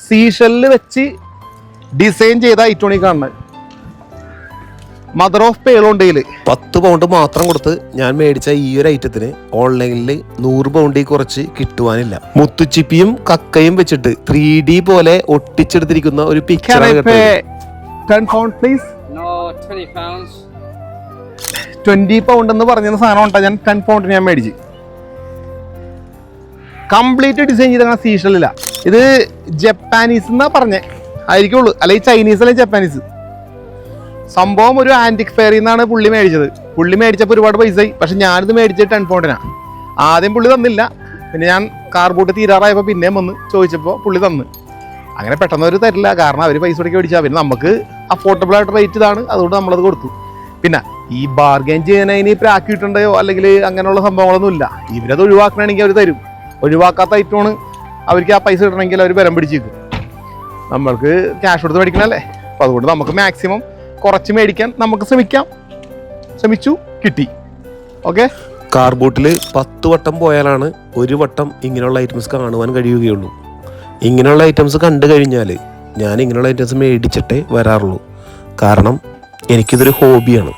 സീഷെല്ലിൽ വെച്ച് ഡിസൈൻ ചെയ്ത ഐറ്റോണി കാണുന്നത്. മദർ ഓഫ് പേളുണ്ടെങ്കിൽ 10 പൗണ്ട് മാത്രം കൊടുത്ത് ഞാൻ മേടിച്ച ഈ ഒരു ഐറ്റത്തിന് ഓൺലൈനിൽ 100 പൗണ്ടിൽ കുറച്ച് കിട്ടുവാനില്ല. മുത്തുച്ചിപ്പിയും കക്കയും വെച്ചിട്ട് 3D പോലെ ഒട്ടിച്ചെടുത്തിരിക്കുന്ന ഒരു പിക്ചർ. 20 പൗണ്ട് എന്ന് പറഞ്ഞ സാധനം ഉണ്ടാ. ഞാൻ 10 പൗണ്ടിന് ഞാൻ മേടിച്ച് കംപ്ലീറ്റ് ഡിസൈൻ ചെയ്ത സീഷലില്ല. ഇത് ജപ്പാനീസ് എന്നാ പറഞ്ഞേ ആയിരിക്കുള്ളൂ, അല്ലെങ്കിൽ ചൈനീസ് അല്ലെങ്കിൽ ജപ്പാനീസ്. സംഭവം ഒരു ആന്റിക് ഫെയറിൽ നിന്നാണ് പുള്ളി മേടിച്ചത്. പുള്ളി മേടിച്ചപ്പോൾ ഒരുപാട് പൈസയായി. പക്ഷെ ഞാനിത് മേടിച്ചത് 10 പൗണ്ടിനാണ്. ആദ്യം പുള്ളി തന്നില്ല, പിന്നെ ഞാൻ കാർബോട്ട് തീരാറായപ്പോൾ പിന്നെയും വന്ന് ചോദിച്ചപ്പോൾ പുള്ളി തന്ന്. അങ്ങനെ പെട്ടെന്ന് അവർ തരില്ല, കാരണം അവർ പൈസ കൊടുക്കി മേടിച്ചാൽ. പിന്നെ നമുക്ക് അഫോർഡബിൾ ആയിട്ട് റേറ്റ് ഇതാണ്, അതുകൊണ്ട് നമ്മളത് കൊടുത്തു. പിന്നെ ഈ ബാർഗൈൻ ചെയ്യുന്നതിന് പ്രാക്ക് കിട്ടണ്ടയോ അല്ലെങ്കിൽ അങ്ങനെയുള്ള സംഭവങ്ങളൊന്നും ഇല്ല. ഇവരത് ഒഴിവാക്കണമെങ്കിൽ അവർ തരും. ഒഴിവാക്കാത്ത ഐറ്റമാണ് അവർക്ക് ആ പൈസ കിട്ടണമെങ്കിൽ അവർ ബലം പിടിച്ചിരിക്കും. നമ്മൾക്ക് ക്യാഷ് കൊടുത്ത് മേടിക്കണമല്ലേ. അപ്പോൾ അതുകൊണ്ട് നമുക്ക് മാക്സിമം കുറച്ച് മേടിക്കാൻ നമുക്ക് ശ്രമിച്ചു, കിട്ടി. ഓക്കെ. കാർബോട്ടിൽ 10 വട്ടം പോയാലാണ് ഒരു വട്ടം ഇങ്ങനെയുള്ള ഐറ്റംസ് കാണുവാൻ കഴിയുകയുള്ളൂ. ഇങ്ങനെയുള്ള ഐറ്റംസ് കണ്ടു കഴിഞ്ഞാൽ ഞാൻ ഇങ്ങനെയുള്ള ഐറ്റംസ് മേടിച്ചിട്ടേ വരാറുള്ളൂ. കാരണം എനിക്കിതൊരു ഹോബിയാണ്.